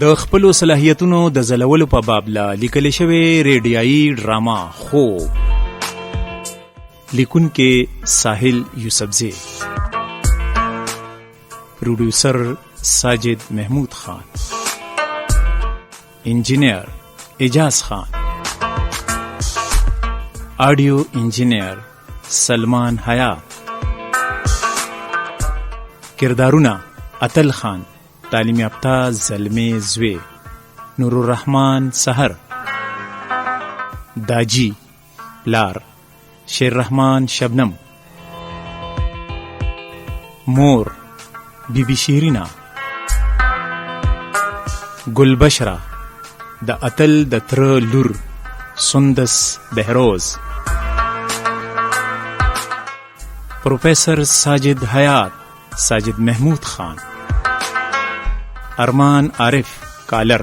د خپلو صلاحیتونو د ځلولو په باب لا لیکل شوې ریډیایي ډراما خوب، لیکونکي ساحل یوسفزی، پروډیوسر ساجد محمود خان، انجینئر اعجاز خان، آډیو انجینئر سلمان حیات. کردارونه: اتل خان تعلیم یافته زلمی زوی، نور الرحمن سحر، داجی پلار شیر رحمان شبنم، مور بی بی شیرینا، گلبشرا د اتل د تر لور سندس بهروز، پروفیسر ساجد حیات ساجد محمود خان، ارمان عارف کالر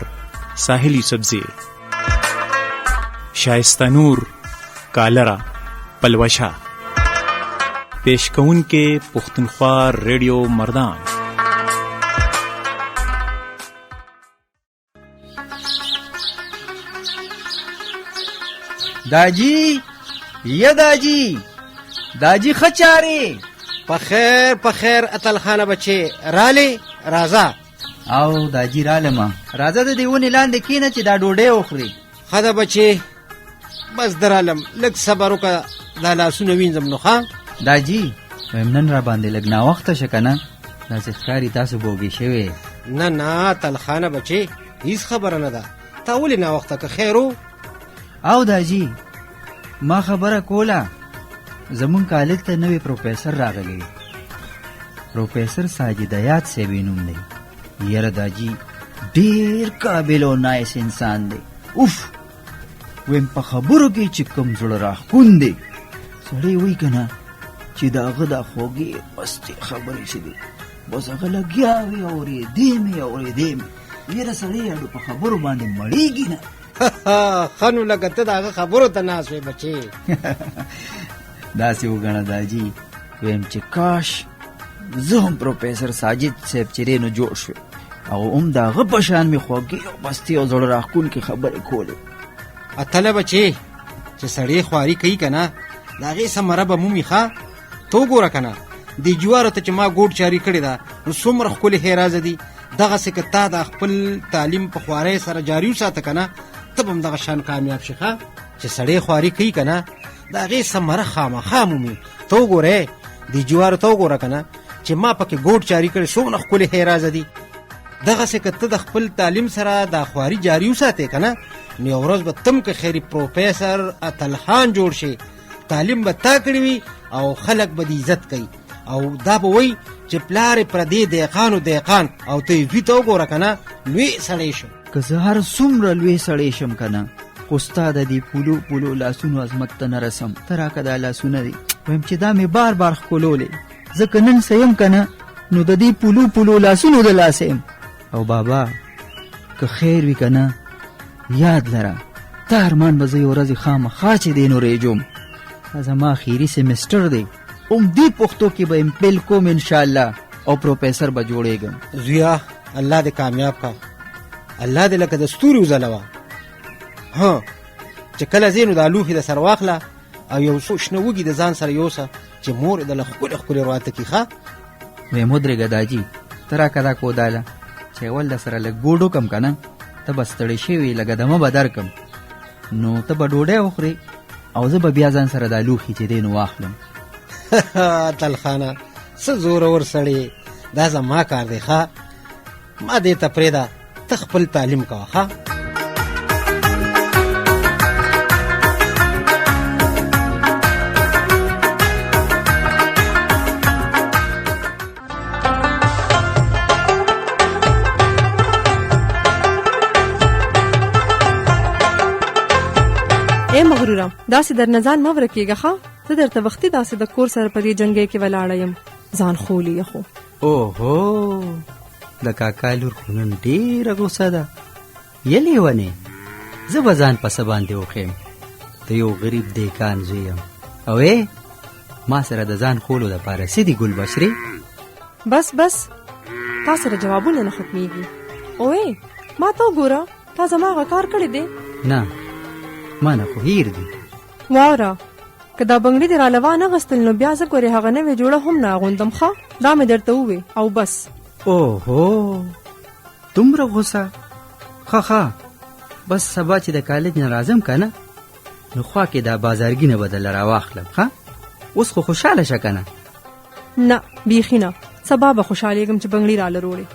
ساحل یوسفزی، شائستہ نور کالرا پلوشا. پیش کوونکے پختونخوا ریڈیو مردان. داجی یا داجی خچاری پخیر اتل خانه بچه رالی رازا. او داجی رالما رازا د دیونی لاندې کینه چې دا ډوډۍ وخوري. خدا بچه بس درالم لږ صبر وکړه دا لاسونه وینځم نو ښه. داجی ویم نن را باندې لږ ناوخته شه که نه داسې ښکاري تاسو بوږې شوې. نه اتل خانه بچه هیڅ خبره نه ده. تا ولې ناوخته که خیر و؟ او داجی ما خبره کوله زمون کالج ته نوی پروفیسر راغلی، پروفیسر ساجد حیات صاحب نوم دی. یاره داجی ډیر قابل او نایس انسان دی. اوف ویم په خبرو کې چې کوم زړه راښکون دی. سړی وایي که نه چې د هغه دا خوږې مستې خبرې چې دی بس هغه لګیا وي اورېدې مې یاره سړی اډو په خبرو باندې مړېږي نه. ښه نو لکه ته د هغه خبرو ته ناست وې بچې. داسې وګڼه داجي ویم چې کاش زه هم پروفیسر ساجد صاحب چې دی نو جوړ شوې او هم د هغه په شان مې خوږې او مستې او زړه راښکونکې خبرې کولې. اتله بچې چې سړی خواري کوي که نه د هغې ثمره به مومي. ښه ته وګوره که نه دې جوارو ته چې ما ګوډ چاري کړې ده نو څومره ښکلې ښېرازه دي. دغسې که تا د خپل تعلیم په خوارۍ سره جاري وساته که نه ته به هم دغه شان کامیاب شي. ښه چې سړی خواري کوي که نه د هغې ثمره خامخا مومي. ته وګورې دې جوارو ته وګوره که نه چې ما پکې ګوډ چاري کړې څومره ښکلې ښېرازه دي. دغسې که ته د خپل تعلیم سره دا خواري جاري وساتې که نه نو یو ورځ به تم که خیري پروفیسر اتل خان جوړ شي. تعلیم به تا کړی وي او خلک به د عزت کوي او دا به وایي چې پلار یې پردې دهقان او ته یې زوی ته وګوره که نه لوی سړی شو. که زه هر څومره لوی سړی شم که نه خو ستا د دې پولو لاسونو عظمت ته نه رسم. ته راکه دا لاسونه دي ویم چې دا مې بار ښکلولې ځکه نن څه یم که نه نو د دې پولو لاسونو د لاسه یم. او بابا که خیر وي که نه یاد لره تا ارمان به زه یو ورځې خامخا چې دی نو ریجوم. زما اخیري سیمسټر دی هم دې پښتو کې به امپل کوم انشاءالله او پروفیسر به جوړېږم. زویا الله دې کامیاب کا، الله دې لکه د ستوري وځلوه. ها چې کله ځې نو دا لوښي د سر واخله او یو څو شنه وږي د ځان سره یوسه چې مور یې دله ښکلې راته کړي. ښه ویم ودرېږه داجي ته راکه دا کوداله چې اول د سره لږ بوډ وکړم که نه ته به ستړی شوي لږه دمه به درکړم نو ته به ډوډۍ وخورې او زه به بیا ځان سره دا لوښي چې دی نو واخلم. اتل خانه څه زورور سړی دا زما کار دی. ښه ما دې ته پرېږده ته خپل تعلیم کوه. ښه اے مغرورم داسې در نزان مه ورکېږه. ښه زه درته وختي داسې د کور سره په دې جنګۍ کې ولاړه یم ځان خولي خو. اوهو د کاکا لور خو نن ډېره غوسه ده. یې لیونې زه به ځان پسه باندې وخیم ته یو غریب دیکان زوی یم او ما سره د ځان خولو دپاره څه دي ګل بشرې؟ بس بس تا سره جوابونه نه ختمیږي. اوې ما ته وګوره، تا زما هغه کار کړی دی؟ نه ما نه خو هیر دي. واوره که دا بنګړي دې رالوا نه غوښتل نو بیا زه ګورې هغه نوې جوړه هم نه اغوندم. ښه دا مې درته ووې او بس. اوهو دومره غوسه؟ ښه بس سبا چې د کالج نه راځم که نه نو خوا کې دا بازارګي نه به درله راواخلم. ښه اوس خو خوشحاله شه که نه؟ نه بیخي نه، سبا به خوشحالېږم چې بنګړي راله روړې.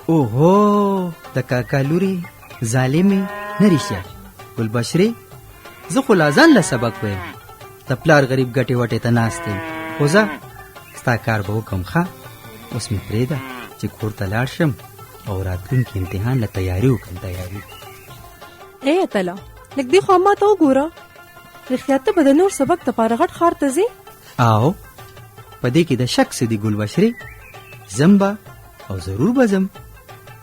اوهو د کاکا لورې ظالمې نه رښتیا ګل بشرې، زه خو لا ځان له سبق وایم، د پلار غریب ګټې وټې ته ناست یم. خو زه ستا کار به وکړم. ښه اوس مې پرېږده چې کور ته لاړ شم او راتلونکي امتحان له تیاري وکړم. تیاري ای اتله لږ دې خوا ما ته وګوره، رښتیا ته به د نور سبق دپاره غټ ښار ته ځې؟ او په دې کې د شک څه دي ګل بشرې؟ ځم به او ضرور به ځم.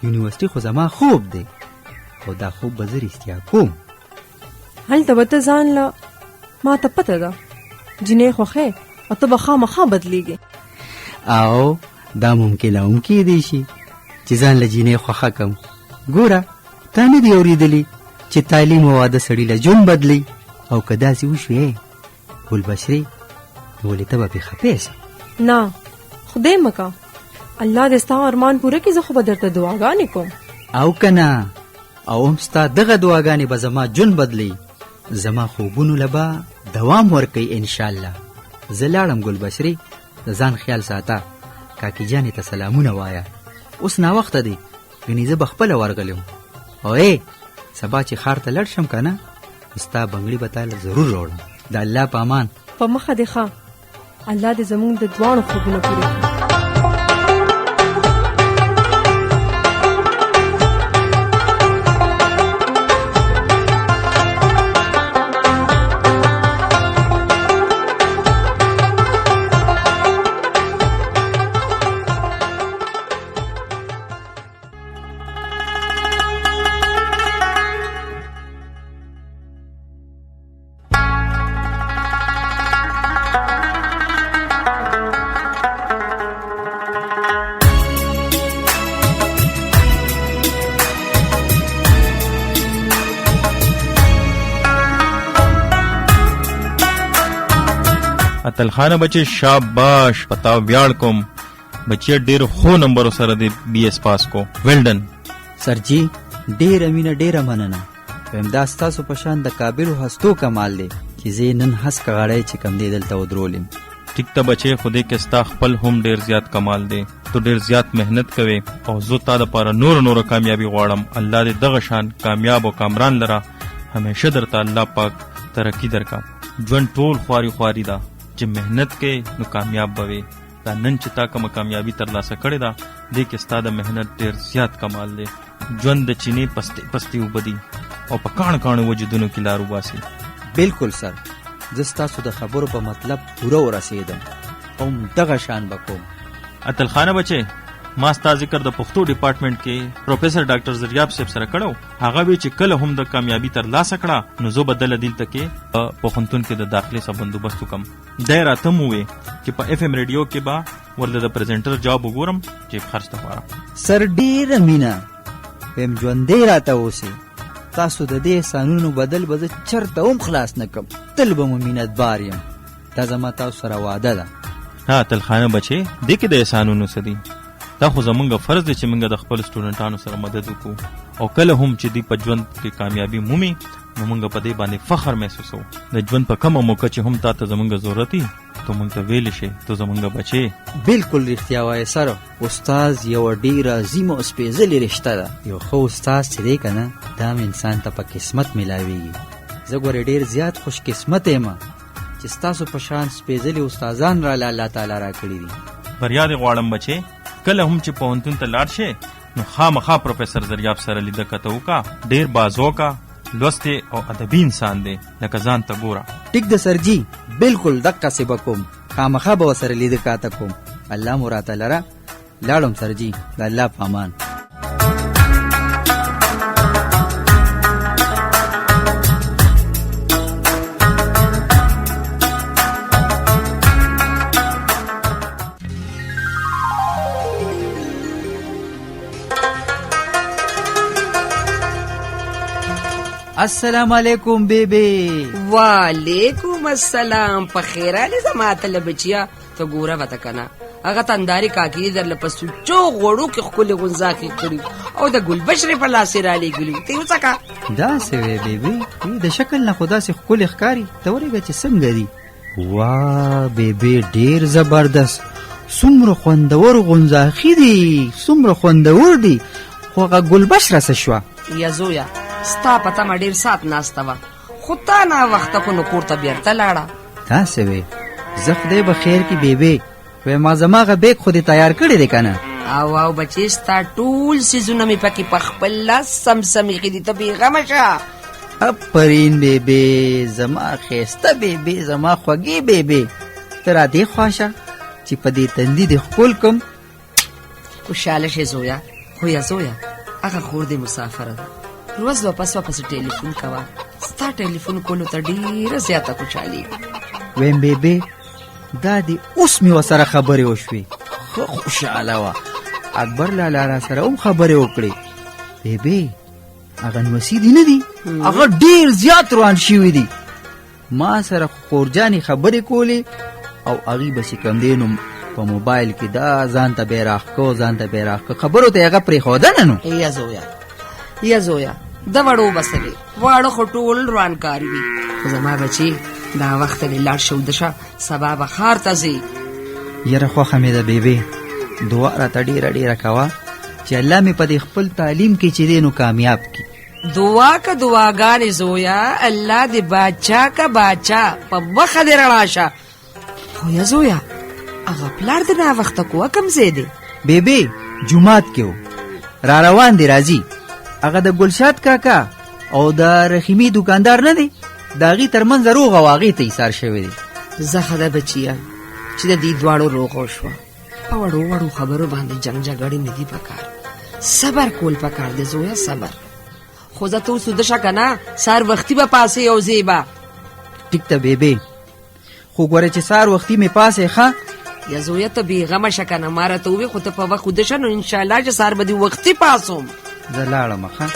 یونیورسټي خو زما خوب دی او دا خوب به زه رښتیا کوم. هلته به ته ځان له ما ته پته ده جینۍ خوښې او ته به خامخا بدلیږې. او دا ممکنه هم کیدی شي چې ځان له جینۍ خوښه کم. ګوره تا نه دي اورېدلي چې تعلیم او واده سړي له ژوند بدلی؟ او که داسې وشوې ګل بشرې نو ولې ته به پرې خفې سه؟ نه خدای مکه، الله دې ستا ارمان پوره کړي، زه خو به درته دعاګانې کوم. او که نه او هم ستا دغه دعاګانې به زما ژوند بدلی، زما خوبونو له به دوام ورکوي انشاءالله. زه لاړم ګل بشرې، د ځان خیال ساته، کاکي جانې ته سلامونه وایه. اوس ناوخته دی ګنې زه به خپله ورغلم. او سبا چې ښار ته لړ شم که نه ستا بنګړي به تاله ضرور راوړم. د الله په امان. په مخه دې ښه، الله دې زموږ د دواړو خوبونه پوره کړي. اتلخانه بچې شاباش پتا ویاړ کوم بچې ډېر خو نمبر سره دی بی ایس پاس کو ویلډن. سرجی ډېره مینه ډېره مننه. ویم دا ستاسو په شان د قابلو هستو کمال دی چې زه نن هسکه غړی چې کم دی دلته ودرولم. ټیک ته بچې خدای کې ستا خپل هم ډېر زیات کمال دی، تو ډېر زیات مهنت کوي او زه تا دپاره نور کامیابي غواړم. الله دې دغه شان کامیاب او کامران لره همیشه درته الله پاک ترقي درکا. ژوند ټول خواري ده چې مهنت کې نو کامیاب بوي. دا نن چې تا کومه کامیابی ترلاسه کړې ده دې کې ستا د مهنت ډېر زیات کمال دی. ژوند د چینې پستې وبدي او په کاڼو وجودونو کې لار وباسي. بالکل سر، زه ستاسو د خبرو په مطلب پوره ورسېدم او دغه شان به کوم. اتلخانه بچې ما ستا ذکر د پښتو ډپارټمنټ کې پروفیسر ډاکټر زریاب صاحب سره کړو. هغه وی چې کله هم د کامیابی ترلاسه کړه نو زه به دله دلته کې په پوهنتون کې د داخلې څخه بندوبست وکړم. دی راته م ووې چې په اف ام ریډیو کې به ورله د پریزنټر جاب وګورم چې خرڅ لپاره. سر ډېره مینه ویم ژوندی راته اوسې، تاسو د دې احسانونو بدل به زه چرته هم خلاص نه کړم، تل به مو مینتبار یم. دا زما تاسو سره وعده ده. ها اتلخانه بچې دې کې د احسانونو څه دي؟ دا خو زمونږ فرض دی چې موږ د خپل سټوډنټانو سره مدد وکړو او کله هم چې دوی په ژوند کې کامیابي مومي نو موږ په دې باندې فخر محسوسوو. د ژوند په کومه موقع چې هم تا ته زمونږ ضرورت وي ته موږ ته ویلی شي ته زمونږ بچې. بالکل رښتیا وایې سر، استاز یوه ډېره عظیمه او سپېڅلې رشته ده. یو ښه استاز چې دی که نه دا هم انسان ته په قسمت میلاویږي. زه ګورې ډېر زیات خوش قسمته یم چې ستاسو په شان سپېڅلي استادان راله الله تعالی راکړي دي. بریا دې غواړم بچې، کله هم چې پوهنتون ته لاړ شې نو خامخا پروفیسر زریاب سره لیده کته وکړه. ډېر بازوکه لوستی او ادبي انسان دی لکه ځان ته ګوره. ټیک ده سرجي، بالکل دقسې به کوم، خامخا به ورسره لیده کاته کوم. الله مو راته لره. لاړم سرجي، د الله په امان. السلام علیکم بیبي. وعلیکم السلام. په خیراله زما ته بچیا ته ګوره وته کنه هغه تنداري کاکی در لپسو چو غړو کې خپل غونځا کې کړی او د ګلبشر په لاس را لګلی ته وڅکا دا څه وی بیبي د شکل نه خدا سي خپل ښکاری ته ورګه چې څنګه دی. واه بیبي ډیر زبردست څومره خوندور غونځاخي دي څومره خوندور دي خو هغه ګلبشره څه شوه؟ یا زویا ستا پته ما ډیر سات ناسته وه خو تا نه وخته کو نو کور ته بیرته لاړه. دا څه وی زه خدای به خیر کې بیبي وی ما زماغه بیگ خودی تیار کړی دی کنه. او بچی ستا ټول سیزونه می پکې په خپل لاس سمسمې کې دي ته بیغمه شه. اپرین بیبي زما خیسته بیبي زما خوږی بیبي ته را دې خواشه چې په دې تندي دې ښکل کم. خوشحاله شې زویا. خو یا زویا هغه خور دې مسافره ده روز واپس ټلیفون کوه ستا ټلیفون کولو ته ډیره زیاته خوشحالي. ویم بیبي دا دی اوس می وسره خبرې وشوي خو خوشاله وه. اکبر لالا را سره هم خبرې وکړې. بیبي هغه نوسي دي نه دي هغه ډیر زیات روان شوي دي. ما سره خورجانې خبرې کولې او هغې به چې کوم دی نو په موبایل کې دا ځان ته بیراښکو ځان ته بیراښکو خبرو ته هغه پرېښودنه نو. یا زویا د وړو بسلې واړه خو ټول روانکاري وي خو زما بچي دا وخت دې لاړ شو دشه سبا به ښار ته ځې. یاره خوښه مې ده بیبي دعا راته ډیره کوه چې الله مې په دې خپل تعلیم کې چې دی نو کامیاب کړي. دعا که دعاګانې زویا الله دې باچا که باچا په مخه دې رڼا شه. خو یا زویا هغه پلار دې نه وخته کوه کوم ځای دی؟ بیبي جومات کې و را روان دی راځي. هغه د ګلشاد کاکا او د رحیمي دکاندار نه دی د هغې ترمنځ روغه و هغې ته ایسار شوی دی. زه ښه ده بچیه چې د دې دواړو روغه وشوه. په وړو خبرو باندې جنګ جګړې نه دي پکار صبر کول پکار دی زویا صبر. خو زه ته اوس وده شه که نه سهار وختي به پاسې او ځې به. ټیک ته بیبي خو ګوره چې سهار وختي مې پاسې ښه. یا زویا ته بېغمه شه که نه ما راته ووې خو ته په وخت وده شه نو انشاءالله چې سهار به دې وختي پاسوم. زه لاړم ښه.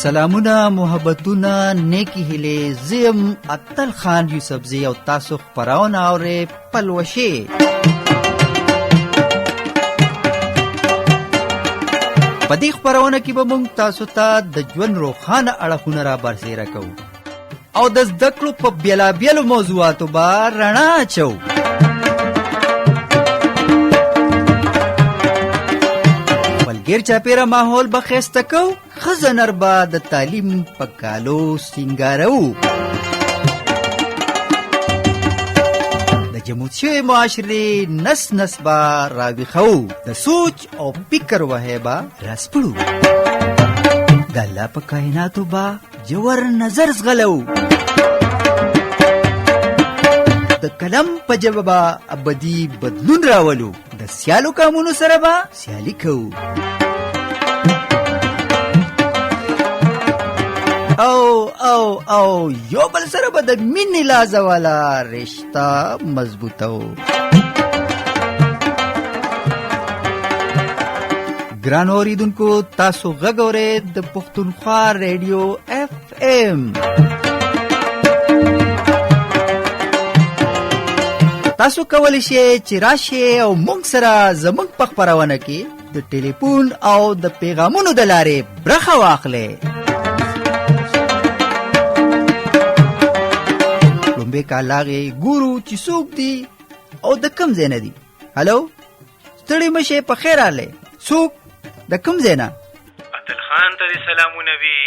سلامونه محبتونه نیکی هیله زیم اتل خان یوسفزی او تاسو خبرونه اورې پلوشه. په دې خبرونه کې به موږ تاسو ته د ژوند روښانه اړخونه را برسېره کوو او د زده کړو په بیلابیلو موضوعاتو به رڼا اچوو. ګیر چاپیره ماحول به ښایسته کوو ښځه نر به د تعلیم په کالو سینګارو. جمود شوی معاشرې نس نس با راویښو، د سوچ او فکر وحی با راسپړو، د الله په کائناتو با جوور نظر زغلو، د قلم په ژبه به ابدي بدلون راولو، د سیالو کامونو سره به سیالي کوو، او یو بل سره به د مینې لازه والا رشته مضبوطو. ګران اوریدونکو، تاسو غږ اورئ د پښتونخوا ریډیو FM. تاسو کولی شئ چې راشئ او موږ سره زموږ په خپرونه کې د ټلیفون او د پیغامونو د لارې برخه واخلئ. لومبې کال هغې ګورو چې څوک دي او د کوم ځای نه دي. هلو، ستړي مه شئ، په خیر راغلی. څوک د کوم ځای نه؟ عدل خان ته دې سلامونه وي.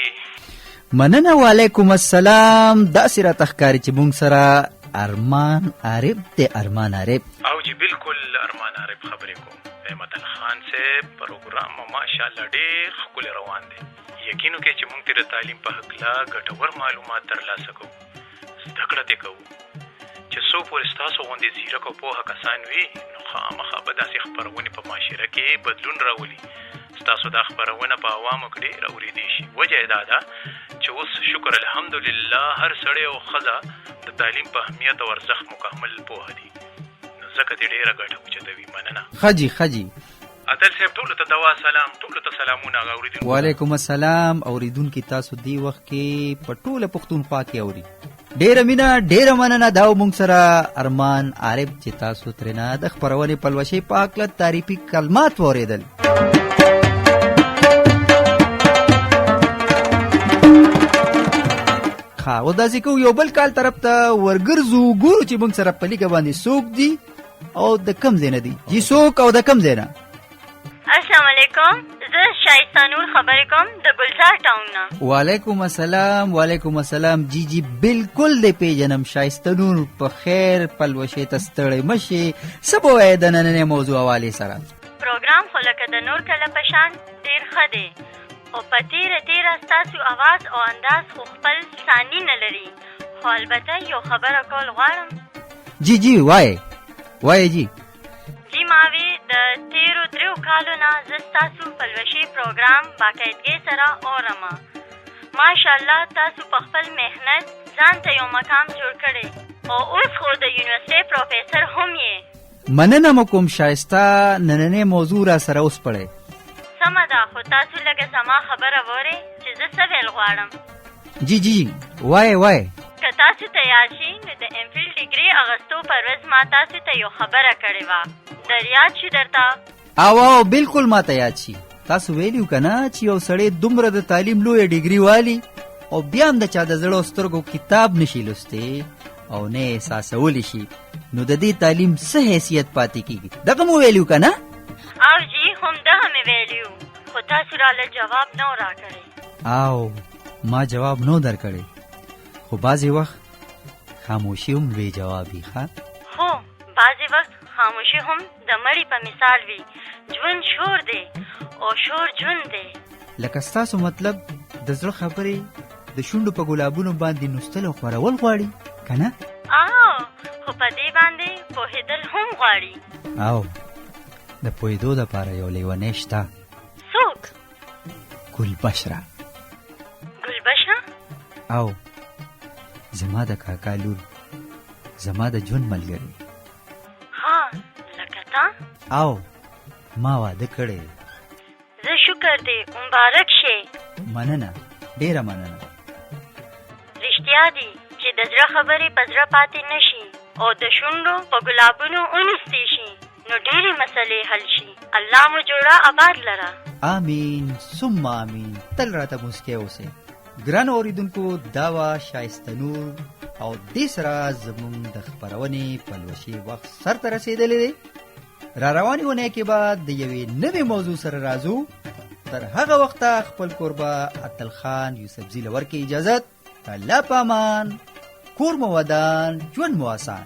مننه، وعلیکم السلام. داسې راته ښکاري چې موږ سره ارمان عارف دی. ارمان عارف او جی بالکل ارمان عارف خبرې کوم. عدل خان صاحب پروګرام ماشاءالله ډېر ښکلی روان دی. یقین وکړئ چې موږ ترې د تعلیم په هکله ګټور معلومات ترلاسه کوو، زده کړه دې کوو چې څو پورې ستاسو غوندې ځیرک او پوهه کسان وي، نو خامخا به داسې خپرونې په معاشره کې بدلون راولي. ستاسو دا خپرونه په عوامو کې ډېره اورېدی شي. وجه یې دا ده چې اوس شکر الحمدلله هر سړی او ښځه د تعلیم په اهمیت او ارزښت مکمل پوهه دي، نو ځکه دې ډېره ګټه اوچتوي. مننه. خجي عدل صاحب ټولو ته دوا سلام، ټولو ته سلامونه. هغه اورېدونکي وعلیکم السلام. اوریدونکي تاسو دی وخت کې په ټوله پښتونخوا کې اوري. ډېره مینه، ډېره مننه. دا موږ سره ارمان عارف چې تاسو ترېنه د خپرونې پلوشۍ په هکله تعریفي کلمات واورېدل. او داسې کوو یو بل کال طرف ته ورګرځو، ګورو چې موږ سره په لیکه باندې څوک دي او د کوم ځای نه دي. جی څوک او د کوم ځای نه؟ السلام علیکم، زه شایسته نور خبرې کوم د ګلزار ټاون نه. وعلیکم السلام. وعلیکم السلام. جی بالکل دې پیژنم. شایسته نور، په خیر پلوشې ته ستړی مه شې. څه به وایې د نننۍ موضوع حوالې سره؟ پروګرام خو لکه د نور کله په شان ډېر ښه دی، او په تیره ستاسو اواز او انداز خو خپل ثاني نه لري. خو البته یو خبره کول غواړم. جی وایې جی. جی ماوی د تیرو 3 کالو نه زه ستاسو پلوشي پروګرام باقاعدګۍ سره اورم. ماشاءالله تاسو په خپل محنت ځان ته یو مقام جوړ کړی او اوس خو د یونیورسټۍ پروفیسر هم یې. مننه مو کوم شایسته. نننۍ موضوع را سره اوس پړئ. سمه ده، خو تاسو لږه زما خبره وورئ چې زه څه ویل غواړم. جی وایې. که تاسو تیار شئ نو د امفیل ډیګري اغوستو پر ورځ ما تاسو ته یو خبره کړې وه، در یاد شي درته؟ او بالکل ما ته یاد شي. تاسو ویلیو که نه چې یو سړی دومره د تعلیم لویه ډیګري والي او بیا هم د چا د زړو سترګو کتاب نشي لوستی او نه احساسولی شي، نو د دې تعلیم څه حیثیت پاتې کیږي؟ دغه مو ویلیو که نه؟ او جی همدغه مې ویلیو، خو تاسو راله جواب نه و راکړی. او ما جواب نو درکړی، خو بعضې وخت خاموشي هم لوی جواب وي. ښه، خو بعضې وخت خاموشي هم د مړي په مثال وي. ژوند شور دی او شور ژوند دی. لکه ستاسو مطلب د زړه خبرې د شونډو په ګلابونو باندې نوستل او خورول غواړي که نه؟ خو په دې باندې پوهېدل هم غواړي. او د پوهېدو دپاره یو لیونی شته. څوک؟ ګلبشره. او زما د کاکا لور، زما د ژوند ملګری. ها، لکه تا؟ او ما واده کړی. زه شکر دی، مبارک شي. مننه، ډېره مننه. رښتیا دي چې د زړه خبرې په زړه پاتې نه شي او د شونډو په ګلابونو ونستې شي، نو ډېرې مسلې حل شي. الله مو جوړه آباد لره. آمین ثم آمین. تل راته موسکی اوسئ. ګران اوریدونکو، دا وه شایسته نور او دې سره زموږ د خپرونې پلوشي وخت سر ته رسېدلی دی. را روانې اونۍ کې به د یوې نوې موضوع سره راځو. تر هغه وخته خپل کوربه عدل خان یوسفزي له ورکې اجازت. الله په امان، کور مو ودان، ژوند مو آسان.